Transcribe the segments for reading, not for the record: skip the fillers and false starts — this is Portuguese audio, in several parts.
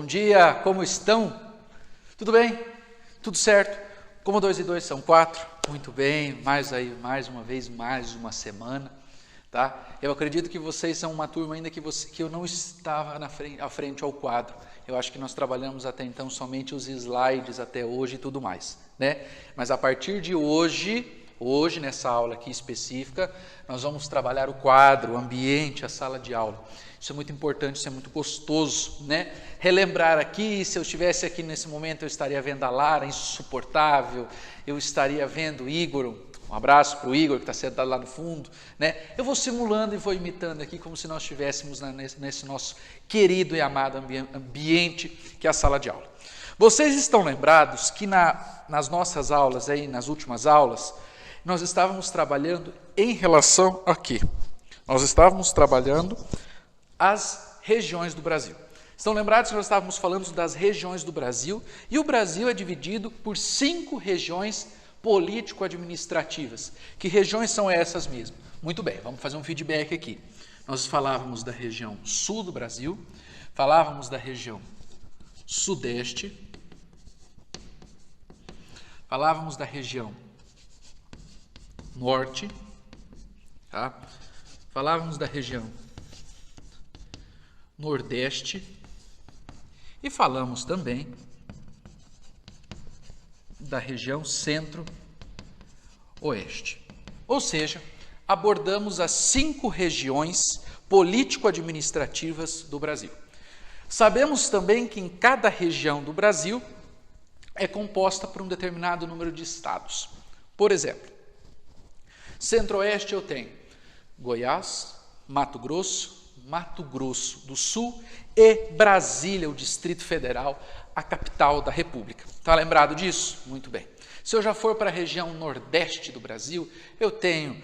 dia, como estão? Tudo bem? Tudo certo? Como 2 e 2 são 4? Muito bem, mais uma vez, mais uma semana, tá? Eu acredito que vocês são uma turma ainda que eu não estava à frente ao quadro. Eu acho que nós trabalhamos até então somente os slides até hoje e tudo mais, né? Mas a partir de hoje, nessa aula aqui específica, nós vamos trabalhar o quadro, o ambiente, a sala de aula. Isso é muito importante, isso é muito gostoso, né? Relembrar aqui, se eu estivesse aqui nesse momento, eu estaria vendo a Lara, insuportável, eu estaria vendo o Igor, um abraço para o Igor que está sentado lá no fundo, né? Eu vou simulando e vou imitando aqui como se nós estivéssemos nesse nosso querido e amado ambiente que é a sala de aula. Vocês estão lembrados que nas nossas aulas, aí, nas últimas aulas, nós estávamos trabalhando em relação aqui. Nós estávamos trabalhando as regiões do Brasil. Estão lembrados que nós estávamos falando das regiões do Brasil? E o Brasil é dividido por 5 regiões político-administrativas. Que regiões são essas mesmo? Muito bem, vamos fazer um feedback aqui. Nós falávamos da região sul do Brasil, falávamos da região sudeste, falávamos da região norte, tá? Falávamos da região nordeste e falamos também da região centro-oeste. Ou seja, abordamos as 5 regiões político-administrativas do Brasil. Sabemos também que em cada região do Brasil é composta por um determinado número de estados. Por exemplo, centro-oeste eu tenho Goiás, Mato Grosso do Sul e Brasília, o Distrito Federal, a capital da República. Está lembrado disso? Muito bem. Se eu já for para a região nordeste do Brasil, eu tenho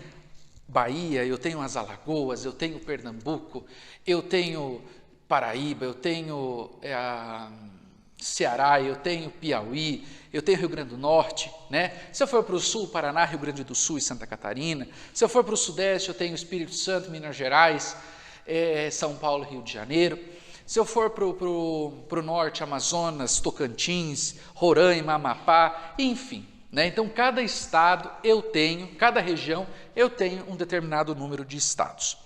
Bahia, eu tenho as Alagoas, eu tenho Pernambuco, eu tenho Paraíba, eu tenho Ceará, eu tenho Piauí, eu tenho Rio Grande do Norte, né? Se eu for para o sul, Paraná, Rio Grande do Sul e Santa Catarina. Se eu for para o sudeste, eu tenho Espírito Santo, Minas Gerais, São Paulo, Rio de Janeiro. Se eu for para o norte, Amazonas, Tocantins, Roraima, Amapá, enfim, né? Então, cada estado cada região, eu tenho um determinado número de estados.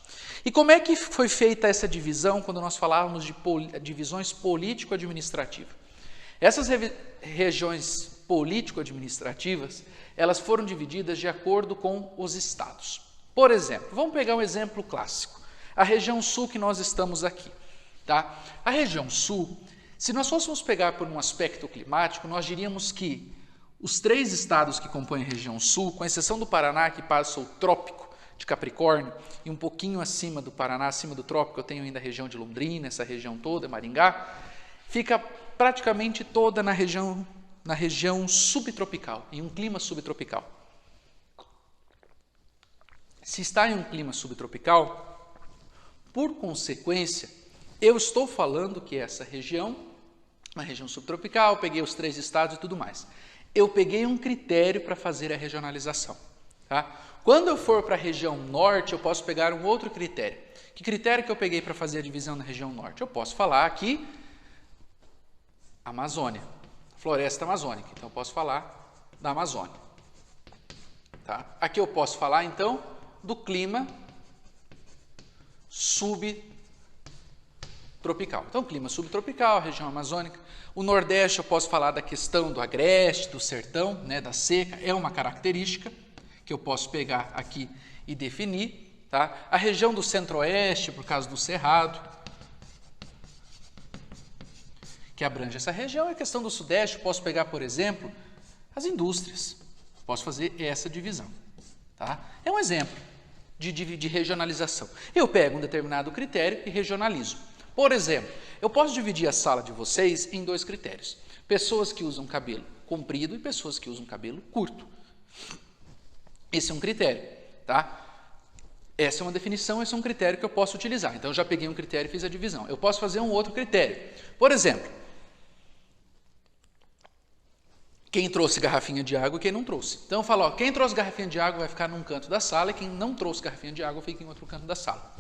E como é que foi feita essa divisão quando nós falávamos de divisões político-administrativas? Essas regiões político-administrativas, elas foram divididas de acordo com os estados. Por exemplo, vamos pegar um exemplo clássico. A região sul que nós estamos aqui, tá? A região sul, se nós fôssemos pegar por um aspecto climático, nós diríamos que os 3 estados que compõem a região sul, com exceção do Paraná, que passa o trópico de Capricórnio, e um pouquinho acima do Paraná, acima do trópico, eu tenho ainda a região de Londrina, essa região toda, Maringá, fica praticamente toda na região subtropical, em um clima subtropical. Se está em um clima subtropical, por consequência, eu estou falando que essa região, uma região subtropical, peguei os 3 estados e tudo mais. Eu peguei um critério para fazer a regionalização. Tá? Quando eu for para a região norte, eu posso pegar um outro critério. Que critério que eu peguei para fazer a divisão na região norte? Eu posso falar aqui Amazônia, floresta amazônica. Então, eu posso falar da Amazônia. Tá? Aqui eu posso falar, então, do clima subtropical. Então, clima subtropical, região amazônica. O Nordeste, eu posso falar da questão do agreste, do sertão, né, da seca, é uma característica que eu posso pegar aqui e definir. Tá? A região do Centro-Oeste, por causa do Cerrado, que abrange essa região. A questão do Sudeste, eu posso pegar, por exemplo, as indústrias. Posso fazer essa divisão. Tá? É um exemplo de regionalização. Eu pego um determinado critério e regionalizo. Por exemplo, eu posso dividir a sala de vocês em 2 critérios. Pessoas que usam cabelo comprido e pessoas que usam cabelo curto. Esse é um critério, tá? Essa é uma definição, esse é um critério que eu posso utilizar. Então, eu já peguei um critério e fiz a divisão. Eu posso fazer um outro critério. Por exemplo, quem trouxe garrafinha de água e quem não trouxe. Então, eu falo, ó, quem trouxe garrafinha de água vai ficar num canto da sala e quem não trouxe garrafinha de água fica em outro canto da sala.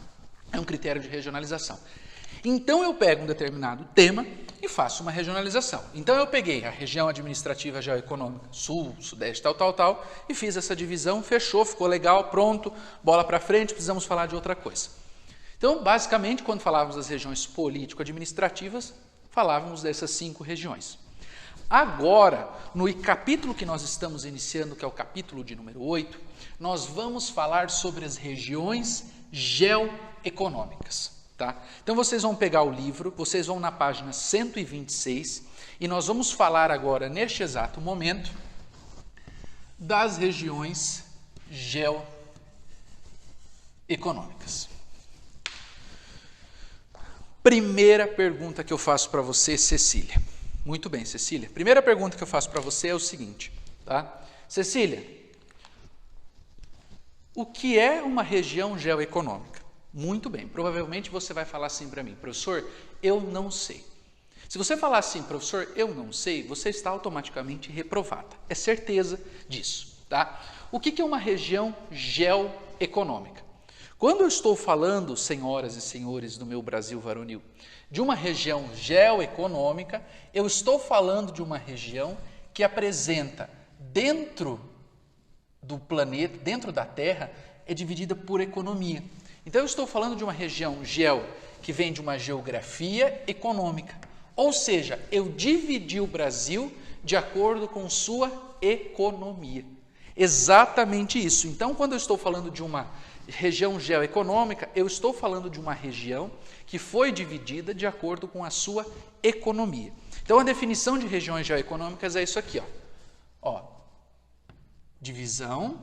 É um critério de regionalização. Então eu pego um determinado tema e faço uma regionalização. Então eu peguei a região administrativa geoeconômica, sul, sudeste, tal, e fiz essa divisão, fechou, ficou legal, pronto, bola para frente, precisamos falar de outra coisa. Então, basicamente, quando falávamos das regiões político-administrativas, falávamos dessas 5 regiões. Agora, no capítulo que nós estamos iniciando, que é o capítulo de número 8, nós vamos falar sobre as regiões geoeconômicas. Tá? Então, vocês vão pegar o livro, vocês vão na página 126, e nós vamos falar agora, neste exato momento, das regiões geoeconômicas. Primeira pergunta que eu faço para você, Cecília. Muito bem, Cecília. Primeira pergunta que eu faço para você é o seguinte, tá? Cecília, o que é uma região geoeconômica? Muito bem, provavelmente você vai falar assim para mim, professor, eu não sei. Se você falar assim, professor, eu não sei, você está automaticamente reprovada. É certeza disso, tá? O que é uma região geoeconômica? Quando eu estou falando, senhoras e senhores do meu Brasil varonil, de uma região geoeconômica, eu estou falando de uma região que apresenta dentro do planeta, dentro da Terra, é dividida por economia. Então eu estou falando de uma região que vem de uma geografia econômica. Ou seja, eu dividi o Brasil de acordo com sua economia. Exatamente isso. Então, quando eu estou falando de uma região geoeconômica, eu estou falando de uma região que foi dividida de acordo com a sua economia. Então, a definição de regiões geoeconômicas é isso aqui, ó. Divisão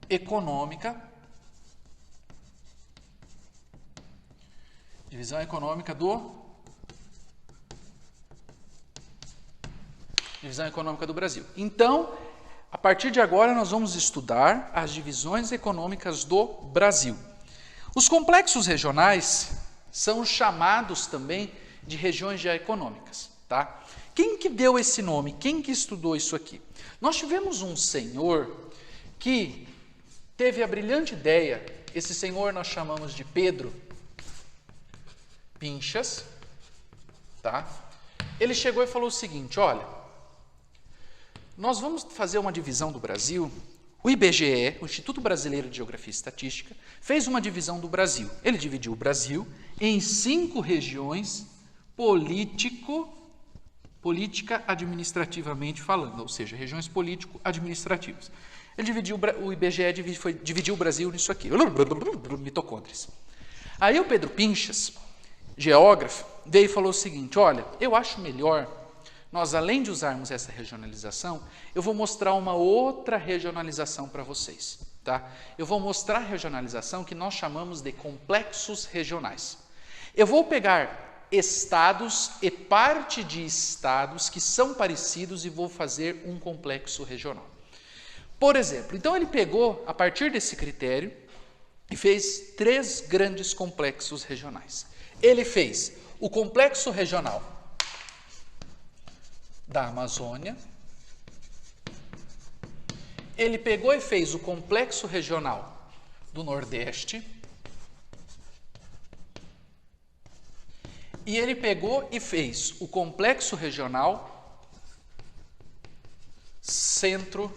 econômica. Divisão econômica do Brasil. Então, a partir de agora, nós vamos estudar as divisões econômicas do Brasil. Os complexos regionais são chamados também de regiões geoeconômicas, tá? Quem que deu esse nome? Quem que estudou isso aqui? Nós tivemos um senhor que teve a brilhante ideia, esse senhor nós chamamos de Pedro Pinchas, tá? Ele chegou e falou o seguinte, olha, nós vamos fazer uma divisão do Brasil. O IBGE, o Instituto Brasileiro de Geografia e Estatística, fez uma divisão do Brasil. Ele dividiu o Brasil em 5 regiões política administrativamente falando, ou seja, regiões político-administrativas. O IBGE dividiu o Brasil nisso aqui, mitocôndrias. Aí o Pedro Pinchas, geógrafo, veio e falou o seguinte, olha, eu acho melhor nós, além de usarmos essa regionalização, eu vou mostrar uma outra regionalização para vocês. Tá? Eu vou mostrar a regionalização que nós chamamos de complexos regionais. Eu vou pegar estados e parte de estados que são parecidos e vou fazer um complexo regional. Por exemplo, então ele pegou, a partir desse critério, e fez 3 grandes complexos regionais. Ele fez o complexo regional da Amazônia, ele pegou e fez o complexo regional do Nordeste, e ele pegou e fez o complexo regional Centro-Sul.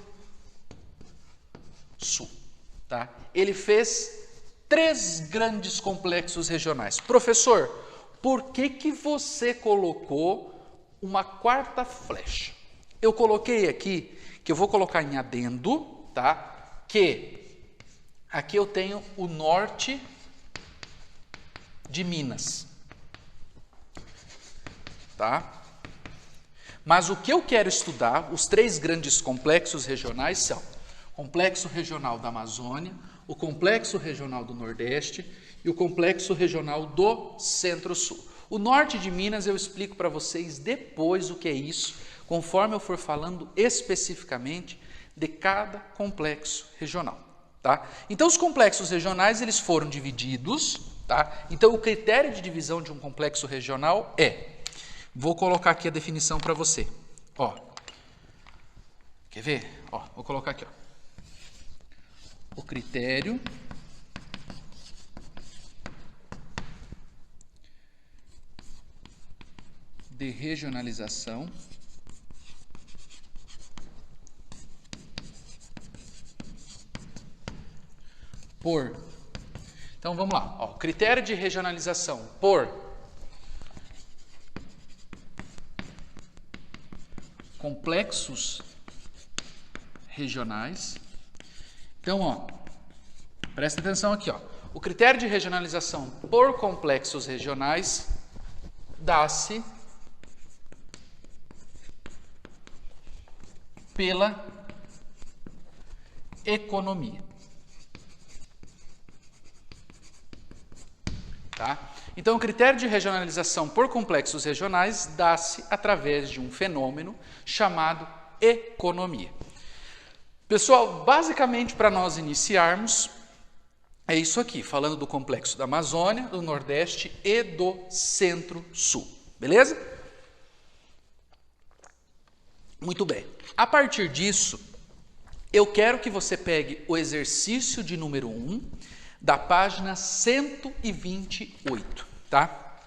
Tá? Ele fez 3 grandes complexos regionais. Professor, por que você colocou uma 4ª flecha? Eu coloquei aqui, que eu vou colocar em adendo, tá? Que aqui eu tenho o norte de Minas, tá? Mas o que eu quero estudar, os 3 grandes complexos regionais são o complexo regional da Amazônia, o complexo regional do Nordeste e o complexo regional do Centro-Sul. O norte de Minas eu explico para vocês depois o que é isso, conforme eu for falando especificamente de cada complexo regional. Tá? Então, os complexos regionais eles foram divididos. Tá? Então, o critério de divisão de um complexo regional é... Vou colocar aqui a definição para você. Ó, quer ver? Ó, vou colocar aqui. Ó. o critério de regionalização por... Então, vamos lá. Ó, critério de regionalização por complexos regionais. Então, ó, presta atenção aqui, ó. O critério de regionalização por complexos regionais dá-se pela economia. Tá? Então, o critério de regionalização por complexos regionais dá-se através de um fenômeno chamado economia. Pessoal, basicamente, para nós iniciarmos, é isso aqui, falando do complexo da Amazônia, do Nordeste e do Centro-Sul. Beleza? Muito bem. A partir disso, eu quero que você pegue o exercício de número 1, da página 128, tá?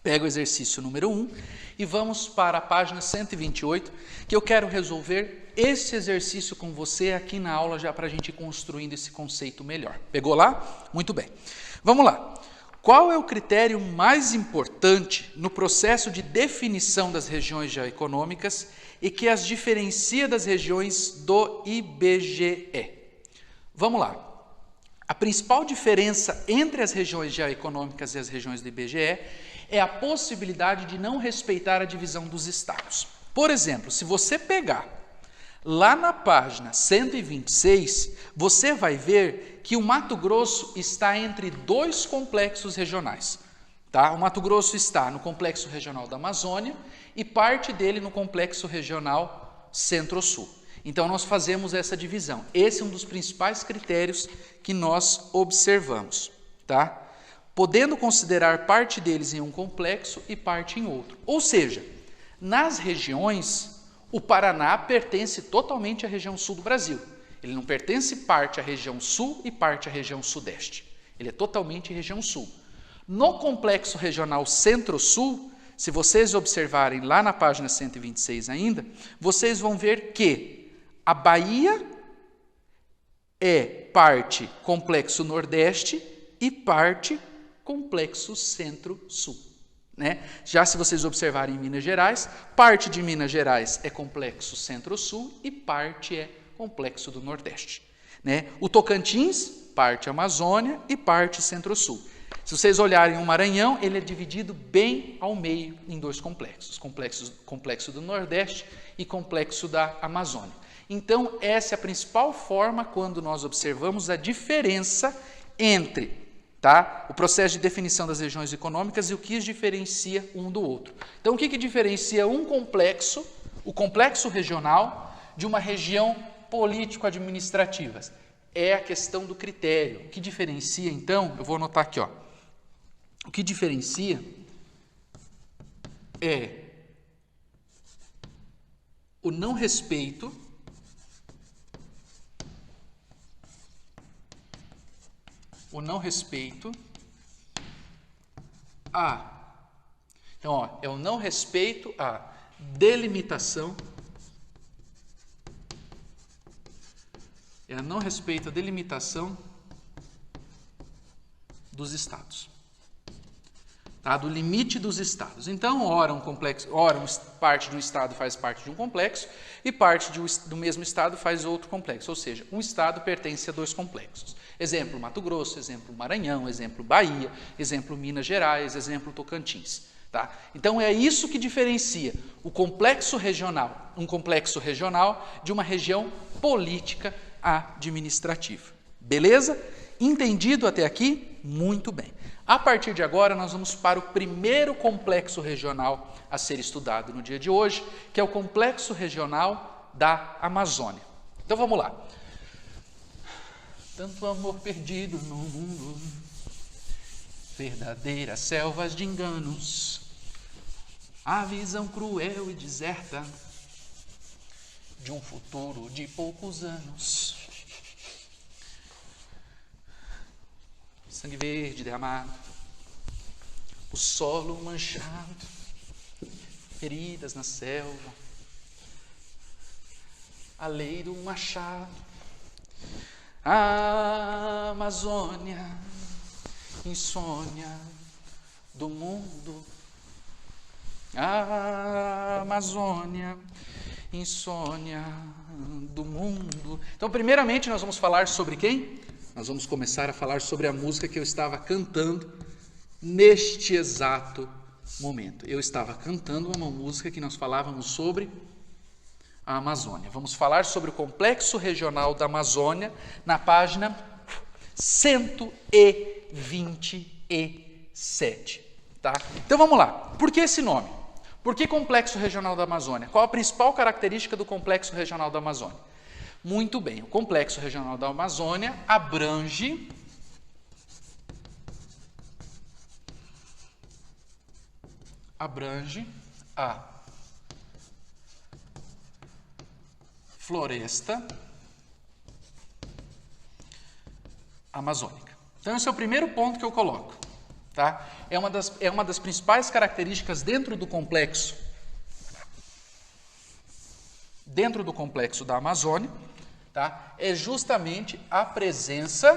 Pega o exercício número 1 e vamos para a página 128, que eu quero resolver esse exercício com você aqui na aula, já para a gente ir construindo esse conceito melhor. Pegou lá? Muito bem. Vamos lá. Qual é o critério mais importante no processo de definição das regiões geoeconômicas e que as diferencia das regiões do IBGE? Vamos lá. A principal diferença entre as regiões geoeconômicas e as regiões do IBGE é a possibilidade de não respeitar a divisão dos estados. Por exemplo, se você pegar lá na página 126, você vai ver que o Mato Grosso está entre dois complexos regionais. Tá? O Mato Grosso está no complexo regional da Amazônia e parte dele no complexo regional Centro-Sul. Então, nós fazemos essa divisão. Esse é um dos principais critérios que nós observamos, tá? Podendo considerar parte deles em um complexo e parte em outro. Ou seja, nas regiões, o Paraná pertence totalmente à região sul do Brasil. Ele não pertence parte à região sul e parte à região sudeste. Ele é totalmente região sul. No complexo regional Centro-Sul, se vocês observarem lá na página 126 ainda, vocês vão ver que a Bahia é parte complexo Nordeste e parte complexo Centro-Sul. Né? Já se vocês observarem em Minas Gerais, parte de Minas Gerais é complexo Centro-Sul e parte é complexo do Nordeste. Né? O Tocantins, parte Amazônia e parte Centro-Sul. Se vocês olharem o Maranhão, ele é dividido bem ao meio em dois complexos. Complexo do Nordeste e complexo da Amazônia. Então, essa é a principal forma quando nós observamos a diferença entre o processo de definição das regiões econômicas e o que os diferencia um do outro. Então, o que diferencia um complexo, o complexo regional, de uma região político-administrativa? É a questão do critério. O que diferencia, então, eu vou anotar aqui, ó. O que diferencia é o não respeito a... Então, ó, é o não respeito à delimitação, dos estados. Tá? Do limite dos estados. Então, ora parte de um estado faz parte de um complexo e parte do mesmo estado faz outro complexo. Ou seja, um estado pertence a dois complexos. Exemplo Mato Grosso, exemplo Maranhão, exemplo Bahia, exemplo Minas Gerais, exemplo Tocantins. Tá? Então, é isso que diferencia um complexo regional de uma região política administrativa. Beleza? Entendido até aqui? Muito bem. A partir de agora, nós vamos para o primeiro complexo regional a ser estudado no dia de hoje, que é o complexo regional da Amazônia. Então, vamos lá. Tanto amor perdido no mundo, verdadeiras selvas de enganos, a visão cruel e deserta de um futuro de poucos anos. sangue verde derramado, o solo manchado, feridas na selva, a lei do machado, a Amazônia, insônia do mundo, a Amazônia, insônia do mundo. Então, primeiramente, nós vamos falar sobre quem? Nós vamos começar a falar sobre a música que eu estava cantando neste exato momento. Eu estava cantando uma música que nós falávamos sobre a Amazônia. Vamos falar sobre o Complexo Regional da Amazônia na página 127. Tá? Então, vamos lá. Por que esse nome? Por que Complexo Regional da Amazônia? Qual a principal característica do Complexo Regional da Amazônia? Muito bem, o Complexo Regional da Amazônia abrange a floresta amazônica. Então, esse é o primeiro ponto que eu coloco. Tá? É uma das principais características dentro do complexo da Amazônia, tá? É justamente a presença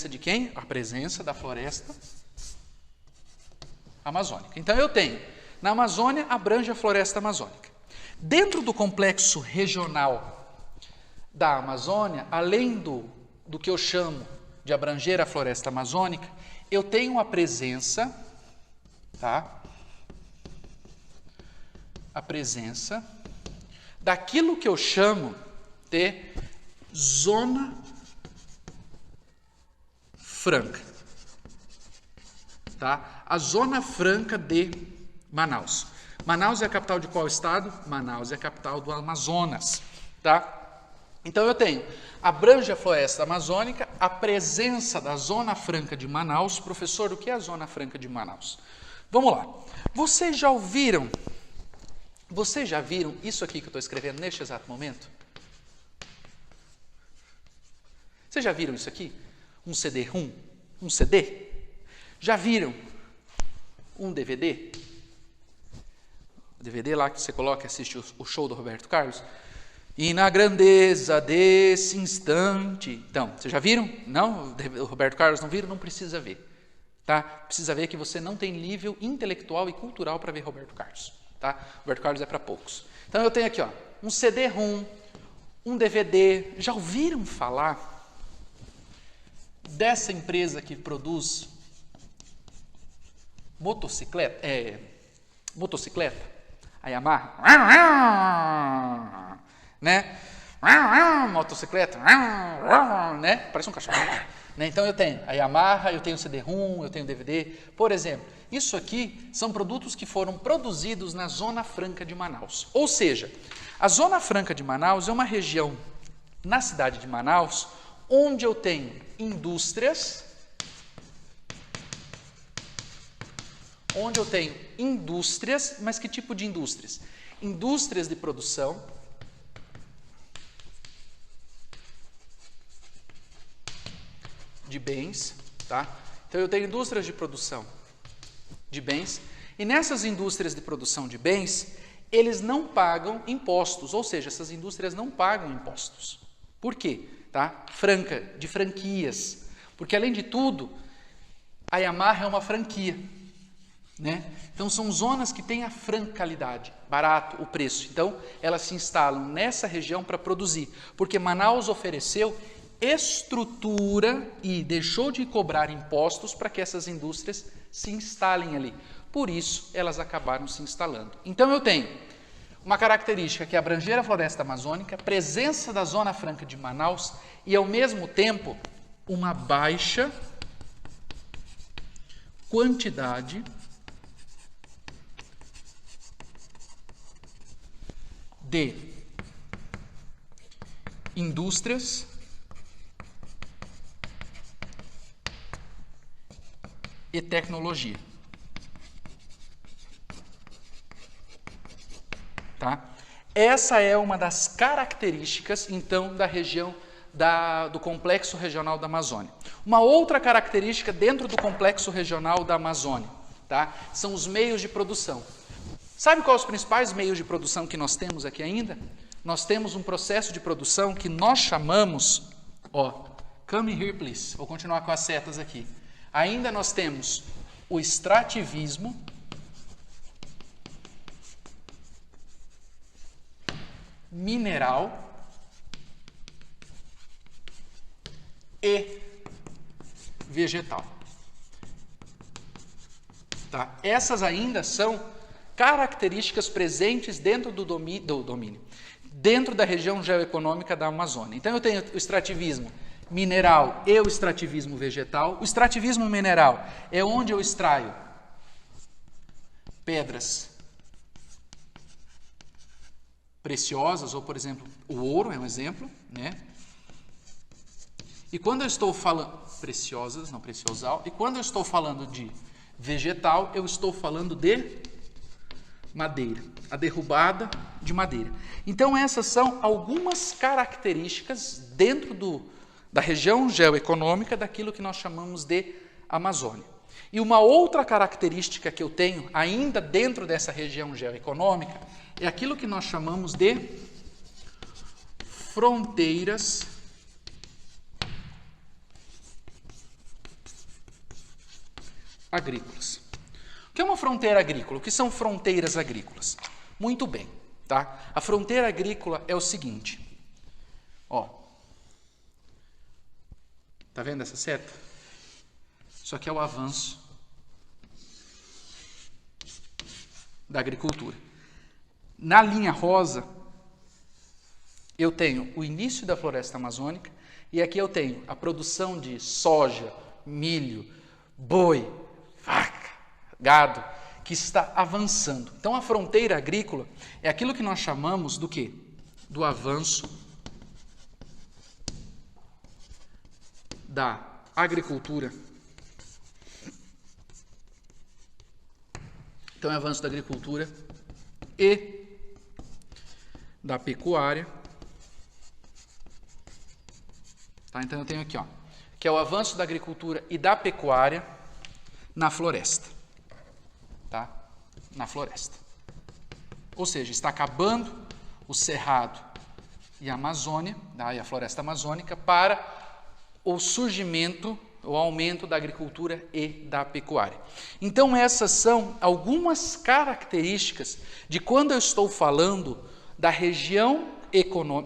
de quem? A presença da floresta amazônica. Então eu tenho, na Amazônia abrange a floresta amazônica. Dentro do complexo regional da Amazônia, além do que eu chamo de abranger a floresta amazônica, eu tenho a presença, tá? A presença daquilo que eu chamo de zona franca, tá? A zona franca de Manaus. Manaus é a capital de qual estado? Manaus é a capital do Amazonas, tá? Então eu tenho, abrange a floresta amazônica, a presença da Zona Franca de Manaus. Professor, o que é a Zona Franca de Manaus? Vamos lá. Vocês já viram isso aqui que eu estou escrevendo neste exato momento? Vocês já viram isso aqui? Um CD-ROM? Um CD? Já viram um DVD? O DVD lá que você coloca e assiste o show do Roberto Carlos? E na grandeza desse instante. Então, vocês já viram? Não? O Roberto Carlos não viram? Não precisa ver. Tá? Precisa ver que você não tem nível intelectual e cultural para ver Roberto Carlos. Tá? Roberto Carlos é para poucos. Então eu tenho aqui, ó, um CD-ROM, um DVD. Já ouviram falar dessa empresa que produz motocicleta? A Yamaha. Né? Motocicleta, né? Parece um cachorro. Né? Então eu tenho a Yamaha, eu tenho o CD-ROM, eu tenho o DVD. Por exemplo, isso aqui são produtos que foram produzidos na Zona Franca de Manaus. Ou seja, a Zona Franca de Manaus é uma região na cidade de Manaus onde eu tenho indústrias, mas que tipo de indústrias? Indústrias de produção de bens, tá? Então eu tenho indústrias de produção de bens, e nessas indústrias de produção de bens, eles não pagam impostos, ou seja, essas indústrias não pagam impostos. Por quê? Tá? De franquias, porque além de tudo, a Yamaha é uma franquia, né? Então são zonas que têm a francalidade, barato o preço, então elas se instalam nessa região para produzir, porque Manaus ofereceu estrutura e deixou de cobrar impostos para que essas indústrias se instalem ali. Por isso, elas acabaram se instalando. Então, eu tenho uma característica que é abranger a floresta amazônica, presença da Zona Franca de Manaus e, ao mesmo tempo, uma baixa quantidade de indústrias e tecnologia. Tá? Essa é uma das características, então, da região do Complexo Regional da Amazônia. Uma outra característica dentro do Complexo Regional da Amazônia, tá? São os meios de produção. Sabe quais os principais meios de produção que nós temos aqui ainda? Nós temos um processo de produção que nós chamamos, come here please, vou continuar com as setas aqui. Ainda nós temos o extrativismo mineral e vegetal. Tá? Essas ainda são características presentes dentro do domínio, dentro da região geoeconômica da Amazônia. Então eu tenho o extrativismo mineral e o extrativismo vegetal. O extrativismo mineral é onde eu extraio pedras preciosas, ou por exemplo, o ouro é um exemplo, né? E quando eu estou falando preciosas, não preciosal, e quando eu estou falando de vegetal, eu estou falando de madeira, a derrubada de madeira. Então essas são algumas características dentro da região geoeconômica daquilo que nós chamamos de Amazônia. E uma outra característica que eu tenho ainda dentro dessa região geoeconômica é aquilo que nós chamamos de fronteiras agrícolas. O que é uma fronteira agrícola? O que são fronteiras agrícolas? Muito bem, tá? A fronteira agrícola é o seguinte, tá vendo essa seta? Isso aqui é o avanço da agricultura. Na linha rosa, eu tenho o início da floresta amazônica e aqui eu tenho a produção de soja, milho, boi, vaca, gado, que está avançando. Então, a fronteira agrícola é aquilo que nós chamamos do quê? Do avanço da agricultura. Então, é o avanço da agricultura e da pecuária. Tá? Então, eu tenho aqui, que é o avanço da agricultura e da pecuária na floresta. Tá? Na floresta. Ou seja, está acabando o cerrado e a Amazônia, e a floresta amazônica, para o surgimento, o aumento da agricultura e da pecuária. Então, essas são algumas características de quando eu estou falando da região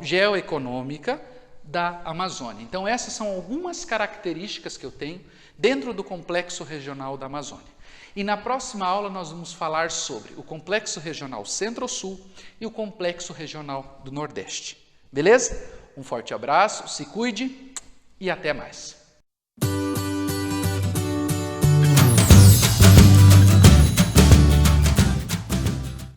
geoeconômica da Amazônia. Então, essas são algumas características que eu tenho dentro do Complexo Regional da Amazônia. E na próxima aula nós vamos falar sobre o Complexo Regional Centro-Sul e o Complexo Regional do Nordeste. Beleza? Um forte abraço, se cuide e até mais.